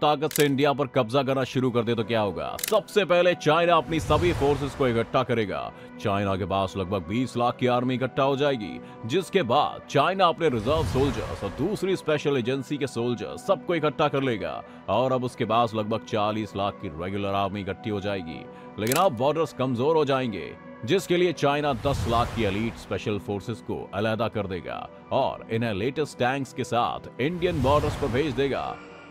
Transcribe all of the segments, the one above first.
ताकत से इंडिया पर कब्जा करना शुरू कर दे तो क्या होगा। सबसे पहले चाइना अपनी सभी फोर्सेस को इकट्ठा करेगा। चाइना के पास लगभग 20 लाख की आर्मी इकट्ठा हो जाएगी, जिसके बाद चाइना अपने रिजर्व सोल्जर्स और दूसरी स्पेशल एजेंसी के सोल्जर्स सबको इकट्ठा कर लेगा और अब उसके पास लगभग 40 लाख की रेगुलर आर्मी इकट्ठी हो जाएगी। लेकिन अब बॉर्डर्स कमजोर हो जाएंगे, जिसके लिए चाइना 10 लाख की एलीट स्पेशल फोर्सेस को अलहदा कर देगा और इन्हें लेटेस्ट टैंक्स के साथ इंडियन बॉर्डर्स पर भेज देगा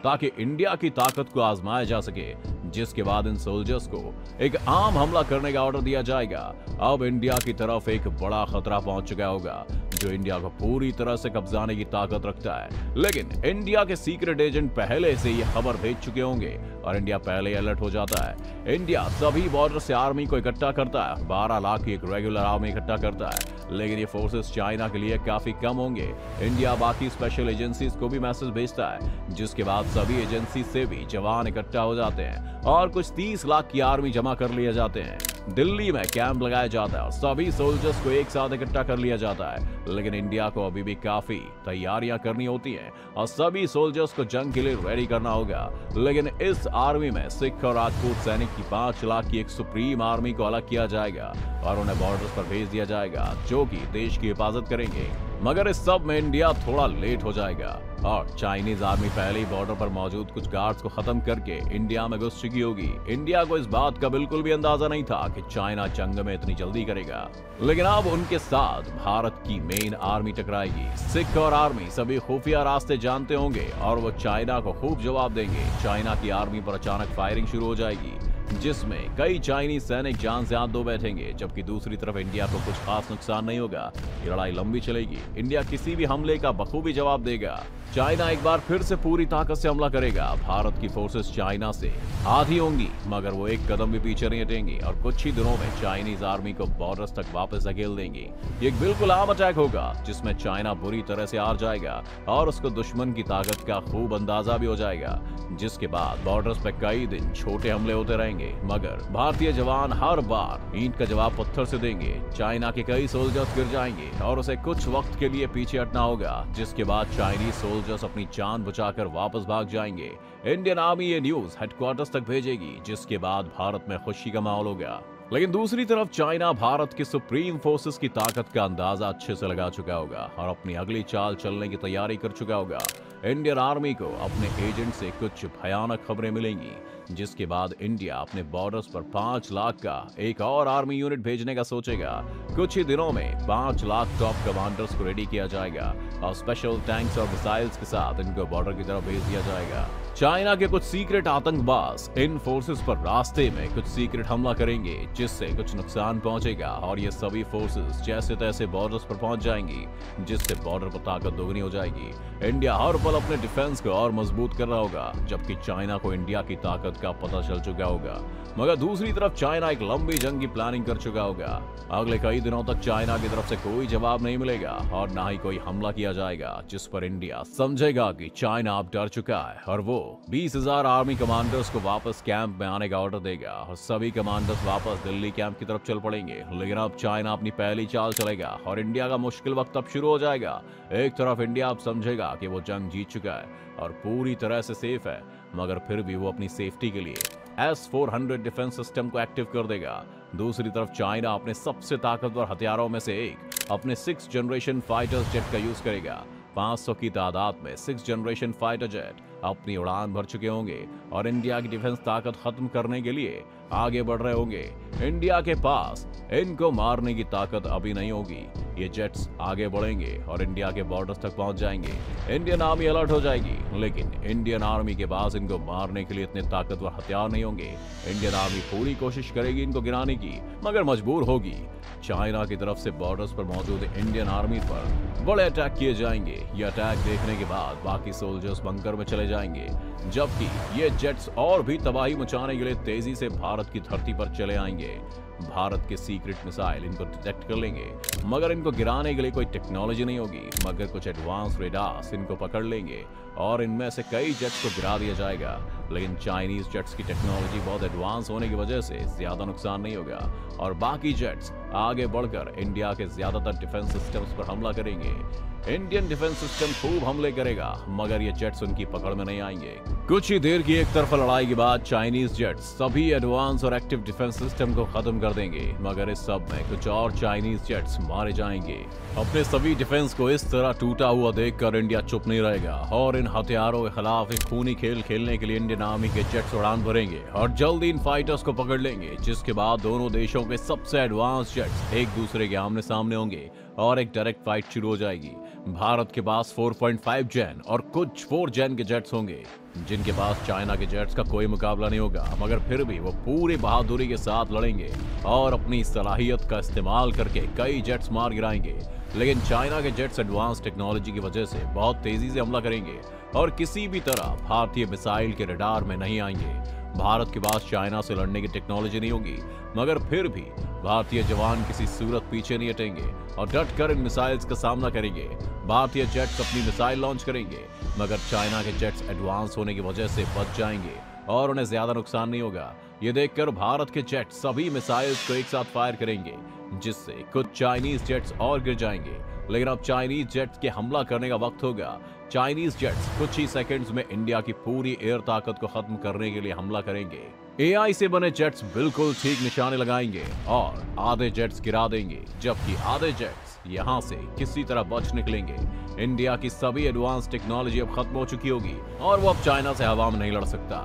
ताकि इंडिया की ताकत को आजमाया जा सके, जिसके बाद इन सोल्जर्स को एक आम हमला करने का ऑर्डर दिया जाएगा। अब इंडिया की तरफ एक बड़ा खतरा पहुंच चुका होगा जो इंडिया को पूरी तरह से कब्जाने की ताकत रखता है। लेकिन इंडिया के सीक्रेट एजेंट पहले से ये खबर भेज चुके होंगे और इंडिया पहले ही अलर्ट हो जाता है। इंडिया सभी बॉर्डर से आर्मी को इकट्ठा करता है, 12 लाख की एक रेगुलर आर्मी इकट्ठा करता है, लेकिन ये फोर्सेस चाइना के लिए काफी कम होंगे। इंडिया बाकी स्पेशल एजेंसीज को भी मैसेज भेजता है, जिसके बाद सभी एजेंसी से भी जवान इकट्ठा हो जाते हैं और कुछ 30 लाख की आर्मी जमा कर लिए जाते हैं। दिल्ली में कैंप लगाया जाता है और सभी सोल्जर्स को एक साथ इकट्ठा कर लिया जाता है। लेकिन इंडिया को अभी भी काफी तैयारियां करनी होती हैं और सभी सोल्जर्स को जंग के लिए रेडी करना होगा। लेकिन इस आर्मी में सिख और राजपूत सैनिक की 5 लाख की एक सुप्रीम आर्मी को अलग किया जाएगा और उन्हें बॉर्डर्स पर भेज दिया जाएगा, जो कि देश की हिफाजत करेंगे। मगर इस सब में इंडिया थोड़ा लेट हो जाएगा और चाइनीज आर्मी पहले ही बॉर्डर पर मौजूद कुछ गार्ड्स को खत्म करके इंडिया में घुस चुकी होगी। इंडिया को इस बात का बिल्कुल भी अंदाजा नहीं था कि चाइना जंग में इतनी जल्दी करेगा। लेकिन अब उनके साथ भारत की मेन आर्मी टकराएगी। सिख और आर्मी सभी खुफिया रास्ते जानते होंगे और वो चाइना को खूब जवाब देंगे। चाइना की आर्मी पर अचानक फायरिंग शुरू हो जाएगी, जिसमें कई चाइनीज सैनिक जान से हाथ धो बैठेंगे, जबकि दूसरी तरफ इंडिया को कुछ खास नुकसान नहीं होगा। ये लड़ाई लंबी चलेगी। इंडिया किसी भी हमले का बखूबी जवाब देगा। चाइना एक बार फिर से पूरी ताकत से हमला करेगा। भारत की फोर्सेस चाइना से आधी होंगी, मगर वो एक कदम भी पीछे नहीं हटेंगी और कुछ ही दिनों में चाइनीज आर्मी को बॉर्डर्स तक वापस धकेल देंगी। ये एक बिल्कुल आम अटैक होगा, जिसमें चाइना बुरी तरह से हार जाएगा और उसको दुश्मन की ताकत का खूब अंदाजा भी हो जाएगा। जिसके बाद बॉर्डर्स पे कई दिन छोटे हमले होते रहेंगे, मगर भारतीय जवान हर बार ईंट का जवाब पत्थर से देंगे। चाइना के कई सोल्जर्स गिर जाएंगे और उसे कुछ वक्त के लिए पीछे हटना होगा, जिसके बाद चाइनीज सोल्जर्स अपनी जान बचाकर वापस भाग जाएंगे। इंडियन आर्मी ये न्यूज हेडक्वार्टर्स तक भेजेगी, जिसके बाद भारत में खुशी का माहौल होगा। लेकिन दूसरी तरफ चाइना भारत की सुप्रीम फोर्सेस की ताकत का अंदाजा अच्छे से लगा चुका होगा और अपनी अगली चाल चलने की तैयारी कर चुका होगा। इंडियन आर्मी को अपने एजेंट से कुछ भयानक खबरें मिलेंगी, जिसके बाद इंडिया अपने बॉर्डर्स पर 5 लाख का एक और आर्मी यूनिट भेजने का सोचेगा। कुछ ही दिनों में 5 लाख टॉप कमांडर्स को रेडी किया जाएगा और स्पेशल टैंक्स और मिसाइल्स के साथ इनको बॉर्डर की तरफ भेज दिया जाएगा। चाइना के कुछ सीक्रेट आतंकवाद इन फोर्सेस पर रास्ते में कुछ सीक्रेट हमला करेंगे, जिससे कुछ नुकसान पहुंचेगा और ये सभी फोर्सेस जैसे तैसे बॉर्डर्स पर पहुंच जाएंगी, जिससे बॉर्डर पर ताकत दोगुनी हो जाएगी। इंडिया हर पल अपने डिफेंस को और मजबूत कर रहा होगा, जबकि चाइना को इंडिया की ताकत का पता चल चुका होगा। मगर दूसरी तरफ चाइना एक लंबी जंग की प्लानिंग कर चुका होगा। अगले कई दिनों तक चाइना की तरफ से कोई जवाब नहीं मिलेगा और ना ही कोई हमला किया जाएगा, जिस पर इंडिया समझेगा कि चाइना अब डर चुका है और वो 20,000 आर्मी कमांडर्स को वापस कैंप में आने का ऑर्डर देगा और सभी कमांडर्स वापस दिल्ली कैंप की तरफ चल पड़ेंगे। लेकिन अब चाइना अपनी पहली चाल चलेगा और इंडिया का मुश्किल वक्त अब शुरू हो जाएगा। एक तरफ इंडिया अब समझेगा कि वो जंग जीत चुका है और पूरी तरह से सेफ है, मगर फिर भी वो अपनी सेफ्टी के लिए S-400 डिफेंस सिस्टम को एक्टिव कर देगा। दूसरी तरफ चाइना अपने सबसे ताकतवर हथियारों में से एक अपने 6th जनरेशन फाइटर जेट का यूज करेगा। 500 की तादाद में 6th जनरेशन फाइटर जेट अपनी उड़ान भर चुके होंगे और इंडिया की डिफेंस ताकत खत्म करने के लिए आगे बढ़ रहे होंगे। इंडिया के पास इनको मारने की ताकत अभी नहीं होगी। ये जेट्स आगे बढ़ेंगे और इंडिया के बॉर्डर्स तक पहुंच जाएंगे। इंडियन आर्मी अलर्ट हो जाएगी, लेकिन इंडियन आर्मी के पास इनको मारने के लिए इतने ताकतवर हथियार नहीं होंगे। इंडियन आर्मी पूरी कोशिश करेगी इनको गिराने की, मगर मजबूर होगी। चाइना की तरफ से बॉर्डर्स पर मौजूद इंडियन आर्मी पर बड़े अटैक किए जाएंगे। ये अटैक देखने के बाद बाकी सोल्जर्स बंकर में चले जाएंगे, जबकि ये जेट्स और भी तबाही मचाने के लिए तेजी से भारत की धरती पर चले आएंगे। भारत के सीक्रेट मिसाइल इनको डिटेक्ट कर लेंगे, मगर इनको गिराने के लिए कोई टेक्नोलॉजी नहीं होगी, मगर कुछ एडवांस रेडार्स इनको पकड़ लेंगे और इनमें से कई जेट्स को गिरा दिया जाएगा। लेकिन चाइनीज जेट्स की टेक्नोलॉजी बहुत एडवांस होने की वजह से ज्यादा नुकसान नहीं होगा और बाकी जेट्स आगे बढ़कर इंडिया के ज्यादातर डिफेंस सिस्टम्स पर हमला करेंगे। इंडियन डिफेंस सिस्टम खूब हमले करेगा, मगर ये जेट्स उनकी पकड़ में नहीं आएंगे। कुछ ही देर की एक तरफा लड़ाई के बाद चाइनीज जेट्स सभी एडवांस और एक्टिव डिफेंस सिस्टम को खत्म कर देंगे, मगर इस सब में कुछ और चाइनीज जेट्स मारे जाएंगे। अपने सभी डिफेंस को इस तरह टूटा हुआ देखकर इंडिया चुप नहीं रहेगा और इन हथियारों के खिलाफ एक खूनी खेल खेलने के लिए इंडियन आर्मी के जेट्स उड़ान भरेंगे और जल्दी इन फाइटर्स को पकड़ लेंगे, जिसके बाद दोनों देशों के सबसे एडवांस जेट्स एक दूसरे के आमने सामने होंगे और एक डायरेक्ट फाइट शुरू हो जाएगी। भारत के पास 4.5 जेन और कुछ 4 जेन के जेट्स होंगे, जिनके पास चाइना के जेट्स का कोई मुकाबला नहीं होगा, मगर फिर भी वो पूरी बहादुरी के साथ लड़ेंगे और अपनी सलाहियत का इस्तेमाल करके कई जेट्स मार गिराएंगे। लेकिन चाइना के जेट्स एडवांस टेक्नोलॉजी की वजह से बहुत तेजी से हमला करेंगे और किसी भी तरह भारतीय मिसाइल के रडार में नहीं आएंगे। भारत के पास चाइना से लड़ने की टेक्नोलॉजी नहीं होगी, मगर फिर भी भारतीय जवान किसी सूरत पीछे नहीं हटेंगे और डट कर इन मिसाइल्स का सामना करेंगे। भारतीय जेट्स अपनी मिसाइल लॉन्च करेंगे, मगर चाइना के जेट्स एडवांस होने की वजह से बच जाएंगे और उन्हें ज्यादा नुकसान नहीं होगा। ये देखकर भारत के जेट्स सभी मिसाइल्स को एक साथ फायर करेंगे, जिससे कुछ चाइनीज जेट्स और गिर जाएंगे। लेकिन अब चाइनीज जेट्स के हमला करने का वक्त होगा। चाइनीज जेट्स कुछ ही सेकंड्स में इंडिया की पूरी एयर ताकत को खत्म करने के लिए हमला करेंगे। एआई से बने जेट्स बिल्कुल ठीक निशाने लगाएंगे और आधे जेट्स गिरा देंगे, जबकि आधे जेट्स यहां से किसी तरह बच निकलेंगे। इंडिया की सभी एडवांस टेक्नोलॉजी अब खत्म हो चुकी होगी और वो अब चाइना से हवा में नहीं लड़ सकता।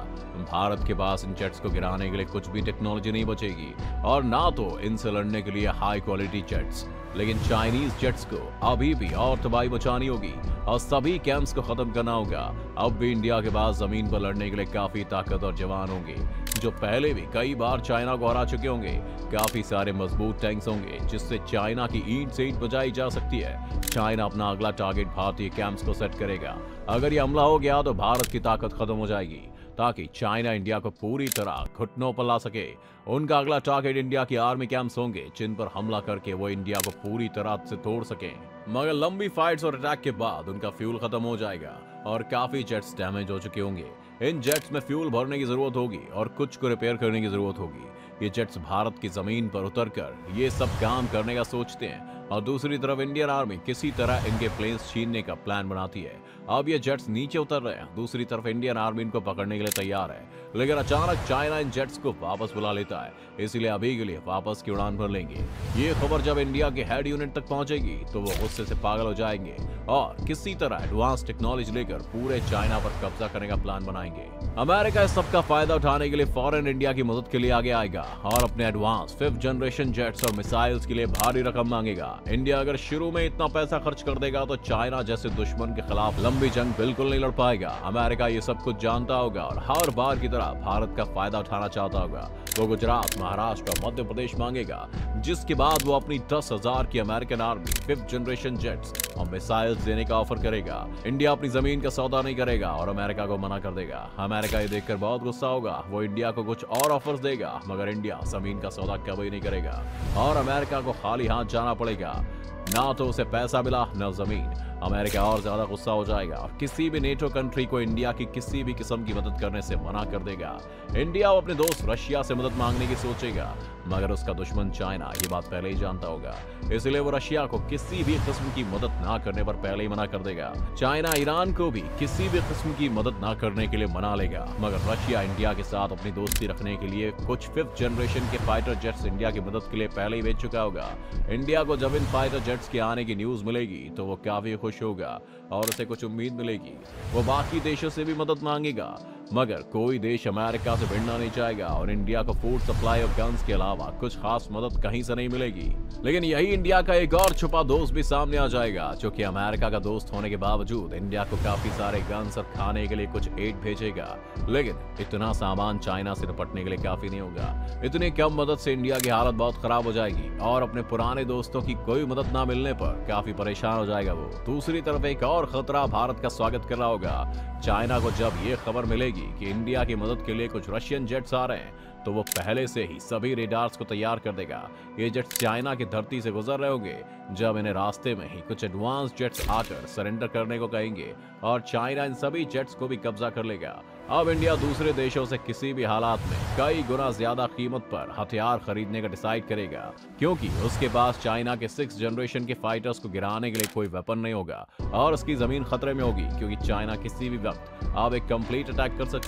भारत के पास इन जेट्स को गिराने के लिए कुछ भी टेक्नोलॉजी नहीं बचेगी और ना तो इनसे लड़ने के लिए हाई क्वालिटी जेट्स। लेकिन चाइनीज जेट्स को अभी भी और तबाही मचानी होगी और सभी कैंप्स को खत्म करना होगा। अब भी इंडिया के पास जमीन पर लड़ने के लिए काफी ताकत और जवान होंगे, जो पहले भी कई बार चाइना को हरा चुके होंगे। काफी सारे मजबूत टैंक्स होंगे, जिससे चाइना की ईंट से ईंट बजाई जा सकती है। चाइना अपना अगला टारगेट भारतीय कैंप्स को सेट करेगा। अगर ये हमला हो गया तो भारत की ताकत खत्म हो जाएगी, ताकि चाइना इंडिया को पूरी तरह घुटनों पर ला सके। उनका अगला टारगेट इंडिया की आर्मी कैंप्स होंगे, जिन पर हमला करके वो इंडिया को पूरी तरह से तोड़ सकें। मगर लंबी फाइट्स और अटैक के बाद उनका फ्यूल खत्म हो जाएगा और काफी जेट्स डैमेज हो चुके होंगे। इन जेट्स में फ्यूल भरने की जरूरत होगी और कुछ को रिपेयर करने की जरूरत होगी। ये जेट्स भारत की जमीन पर उतरकर ये सब काम करने का सोचते हैं और दूसरी तरफ इंडियन आर्मी किसी तरह इनके प्लेन्स छीनने का प्लान बनाती है। अब ये जेट्स नीचे उतर रहे हैं, दूसरी तरफ इंडियन आर्मी इनको पकड़ने के लिए तैयार है। लेकिन अचानक चाइना इन जेट्स को वापस बुला लेता है, इसलिए अभी के लिए वापस की उड़ान भर लेंगे। ये खबर जब इंडिया के हेड यूनिट तक पहुंचेगी तो वो गुस्से से पागल हो जाएंगे और किसी तरह एडवांस टेक्नोलॉजी लेकर पूरे चाइना पर कब्जा करने का प्लान बनाएंगे। अमेरिका इस सब का फायदा उठाने के लिए फौरन इंडिया की मदद के लिए आगे आएगा और अपने एडवांस 5th जनरेशन जेट्स और मिसाइल्स के लिए भारी रकम मांगेगा। इंडिया अगर शुरू में इतना पैसा खर्च कर देगा तो चाइना जैसे दुश्मन के खिलाफ लंबी जंग बिल्कुल नहीं लड़ पाएगा। अमेरिका ये सब कुछ जानता होगा और हर बार की तरह भारत का फायदा उठाना चाहता होगा। वो गुजरात, महाराष्ट्र और मध्य प्रदेश मांगेगा, जिसके बाद वो अपनी 10,000 की American army 5th generation jets और मिसाइल्स देने का ऑफर करेगा। इंडिया अपनी जमीन का सौदा नहीं करेगा और अमेरिका को मना कर देगा। अमेरिका ये देखकर बहुत गुस्सा होगा, वो इंडिया को कुछ और ऑफर्स देगा, मगर इंडिया जमीन का सौदा कभी नहीं करेगा और अमेरिका को खाली हाथ जाना पड़ेगा। ना तो उसे पैसा मिला न जमीन। अमेरिका और ज्यादा गुस्सा हो जाएगा और किसी भी नेटो कंट्री को इंडिया की किसी भी किस्म की मदद करने से मना कर देगा। इंडिया अपने दोस्त रशिया से मदद मांगने की सोचेगा, मगर उसका दुश्मन चाइना ये बात पहले ही जानता होगा, इसलिए वो रशिया को किसी भी किस्म की मदद ना करने पर पहले ही मना कर देगा। चाइना ईरान को भी किसी भी किस्म की मदद ना करने के लिए मना लेगा, मगर रशिया इंडिया के साथ अपनी दोस्ती रखने के लिए कुछ 5th जनरेशन के फाइटर जेट्स इंडिया की मदद के लिए पहले ही भेज चुका होगा। इंडिया को जब इन फाइटर जेट्स के आने की न्यूज मिलेगी तो वो काफी खुश होगा और उसे कुछ उम्मीद मिलेगी। वो बाकी देशों से भी मदद मांगेगा, मगर कोई देश अमेरिका से भिड़ना नहीं चाहेगा और इंडिया को फूड सप्लाई और गन्स के अलावा कुछ खास मदद कहीं से नहीं मिलेगी। लेकिन यही इंडिया का एक और छुपा दोस्त भी सामने आ जाएगा, जो कि अमेरिका का दोस्त होने के बावजूद इंडिया को काफी सारे गन्स और खाने के लिए कुछ एड भेजेगा। लेकिन इतना सामान चाइना से निपटने के लिए काफी नहीं होगा। इतनी कम मदद से इंडिया की हालत बहुत खराब हो जाएगी और अपने पुराने दोस्तों की कोई मदद ना मिलने पर काफी परेशान हो जाएगा वो। दूसरी तरफ एक और खतरा भारत का स्वागत कर रहा होगा। चाइना को जब ये खबर मिलेगी कि इंडिया की मदद के लिए कुछ रशियन जेट्स आ रहे हैं तो वो पहले से ही सभी रेडार्स को तैयार कर देगा। ये जेट्स चाइना की धरती से गुजर रहे होंगे जब इन्हें रास्ते में ही कुछ एडवांस जेट्स आकर सरेंडर करने को कहेंगे और चाइना इन सभी जेट्स को भी कब्जा कर लेगा। अब इंडिया दूसरे देशों से किसी भी हालात में कई गुना ज्यादा कीमत पर हथियार खरीदने का डिसाइड करेगा, क्योंकि उसके पास चाइना के 6th जनरेशन के फाइटर्स को गिराने के लिए कोई वेपन नहीं होगा और उसकी जमीन खतरे में होगी, क्योंकि चाइना किसी भी वक्त अब एक कंप्लीट अटैक कर सकता है।